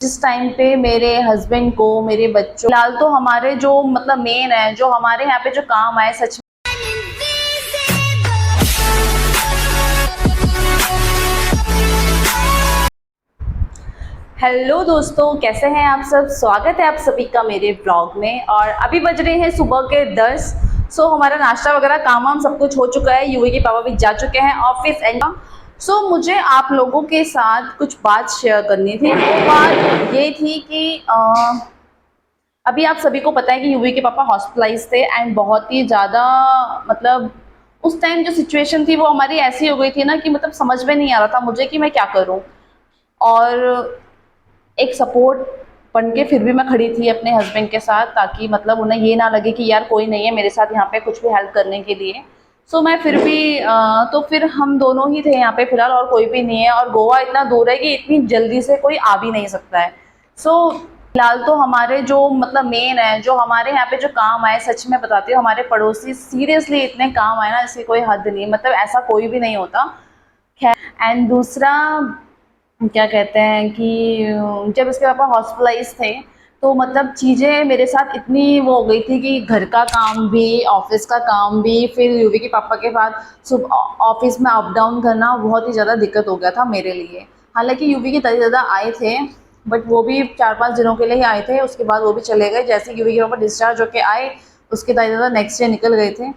जिस टाइम पे मेरे हस्बैंड को, मेरे बच्चों, फिलहाल तो हमारे जो मतलब मेन है, जो हमारे यहाँ पे जो काम आए, सच में हेलो दोस्तों, कैसे हैं आप सब। स्वागत है आप सभी का मेरे ब्लॉग में। और अभी बज रहे हैं सुबह के 10। हमारा नाश्ता वगैरह काम वाम सब कुछ हो चुका है। यूवी के पापा भी जा चुके हैं ऑफिस एंड मुझे आप लोगों के साथ कुछ बात शेयर करनी थी। वो बात ये थी कि अभी आप सभी को पता है कि यूवी के पापा हॉस्पिटलाइज थे एंड बहुत ही ज़्यादा मतलब उस टाइम जो सिचुएशन थी वो हमारी ऐसी हो गई थी ना कि मतलब समझ में नहीं आ रहा था मुझे कि मैं क्या करूं। और एक सपोर्ट बन के फिर भी मैं खड़ी थी अपने हस्बैंड के साथ, ताकि मतलब उन्हें ये ना लगे कि यार कोई नहीं है मेरे साथ यहाँ पे कुछ भी हेल्प करने के लिए। मैं फिर भी तो फिर हम दोनों ही थे यहाँ पे फिलहाल, और कोई भी नहीं है। और गोवा इतना दूर है कि इतनी जल्दी से कोई आ भी नहीं सकता है। फिलहाल तो हमारे जो मतलब मेन है, जो हमारे यहाँ पे जो काम आए, सच में बताती हूँ, हमारे पड़ोसी सीरियसली इतने काम आए ना, इसकी कोई हद नहीं। मतलब ऐसा कोई भी नहीं होता। खैर, एंड दूसरा क्या कहते हैं कि जब इसके पापा हॉस्पिटलाइज थे तो मतलब चीज़ें मेरे साथ इतनी वो हो गई थी कि घर का काम भी, ऑफिस का काम भी, फिर यूवी के पापा के बाद सुबह ऑफिस में अप डाउन करना बहुत ही ज़्यादा दिक्कत हो गया था मेरे लिए। हालांकि यूवी के दादा दादा आए थे, बट वो भी 4-5 दिनों के लिए ही आए थे। उसके बाद वो भी चले गए। जैसे यूवी के पापा डिस्चार्ज होके आए, उसके दादा दादा नेक्स्ट डे निकल गए थे।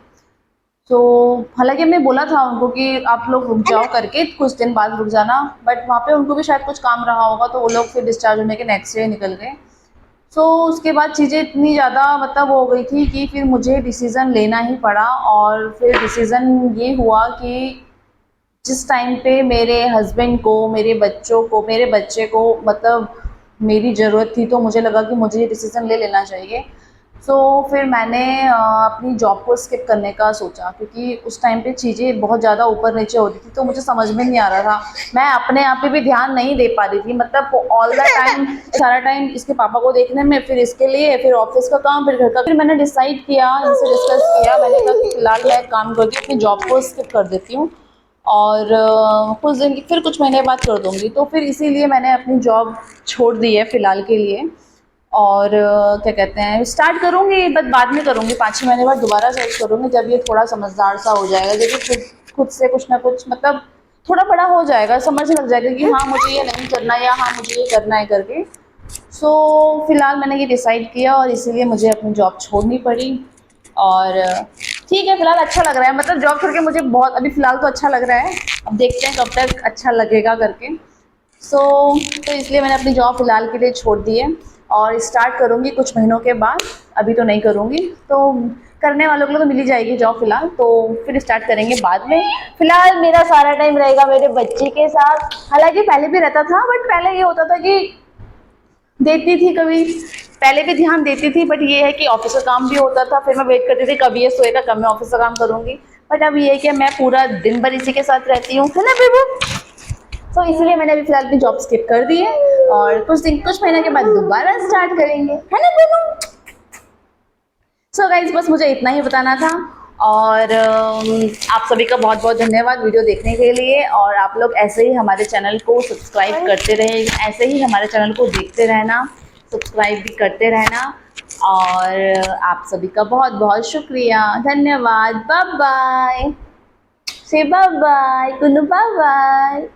हालांकि हमने बोला था उनको कि आप लोग रुक जाओ करके, कुछ दिन बाद रुक जाना, बट वहाँ पे उनको भी शायद कुछ काम रहा होगा, तो वो लोग फिर डिस्चार्ज होने के नेक्स्ट डे निकल गए। उसके बाद चीज़ें इतनी ज़्यादा मतलब हो गई थी कि फिर मुझे डिसीज़न लेना ही पड़ा। और फिर डिसीज़न ये हुआ कि जिस टाइम पे मेरे हस्बैंड को, मेरे बच्चों को, मेरे बच्चे को मतलब मेरी ज़रूरत थी, तो मुझे लगा कि मुझे ये डिसीज़न ले लेना चाहिए। फिर मैंने अपनी जॉब को स्किप करने का सोचा, क्योंकि उस टाइम पे चीज़ें बहुत ज़्यादा ऊपर नीचे होती थी, तो मुझे समझ में नहीं आ रहा था। मैं अपने आप पे भी ध्यान नहीं दे पा रही थी। मतलब ऑल द टाइम, सारा टाइम इसके पापा को देखने में, फिर इसके लिए, फिर ऑफिस का काम, फिर घर का। फिर मैंने डिसाइड किया, इनसे डिस्कस किया, मैंने कहा कि फ़िलहाल मैं एक काम करती हूँ, अपनी जॉब को स्किप कर देती हूँ और कुछ दिन, फिर कुछ महीने बाद कर दूँगी। तो फिर इसीलिए मैंने अपनी जॉब छोड़ दी है फ़िलहाल के लिए। और क्या कहते हैं, स्टार्ट करूँगी, बट बाद में करूँगी, 5-6 महीने बाद दोबारा सर्च करूँगी, जब ये थोड़ा समझदार सा हो जाएगा, जब ये खुद से कुछ ना कुछ मतलब थोड़ा बड़ा हो जाएगा, समझ लग जाएगा कि हाँ मुझे ये नहीं करना या हाँ मुझे ये करना है करके। फिलहाल मैंने ये डिसाइड किया और इसीलिए मुझे अपनी जॉब छोड़नी पड़ी। और ठीक है, फिलहाल अच्छा लग रहा है। मतलब जॉब छोड़ के मुझे बहुत, अभी फिलहाल तो अच्छा लग रहा है। अब देखते हैं कब तक अच्छा लगेगा करके। तो इसलिए मैंने अपनी जॉब फ़िलहाल के लिए छोड़ दी है और स्टार्ट करूँगी कुछ महीनों के बाद। अभी तो नहीं करूँगी। करने वालों को तो मिल ही जाएगी जॉब फ़िलहाल, तो फिर स्टार्ट करेंगे बाद में। फ़िलहाल मेरा सारा टाइम रहेगा मेरे बच्चे के साथ। हालांकि पहले भी रहता था, बट पहले ये होता था कि देती थी, कभी पहले भी ध्यान देती थी, बट ये है कि ऑफिस का काम भी होता था, फिर मैं वेट करती थी कब ये सोएगा, कब मैं ऑफिस का काम करूँगी। बट अब ये है कि मैं पूरा दिन भर इसी के साथ रहती हूँ, है ना बेबू। इसलिए मैंने अभी फिलहाल अपनी जॉब स्किप कर दी है और कुछ महीने के बाद दोबारा स्टार्ट करेंगे, है ना दोनों। गाइज, बस मुझे इतना ही बताना था। और आप सभी का बहुत बहुत धन्यवाद वीडियो देखने के लिए। और आप लोग ऐसे ही हमारे चैनल को सब्सक्राइब करते रहे, ऐसे ही हमारे चैनल को देखते रहना, सब्सक्राइब भी करते रहना। और आप सभी का बहुत बहुत शुक्रिया, धन्यवाद। बाय बाय, से बाय बाय कुनू, बाय बाय।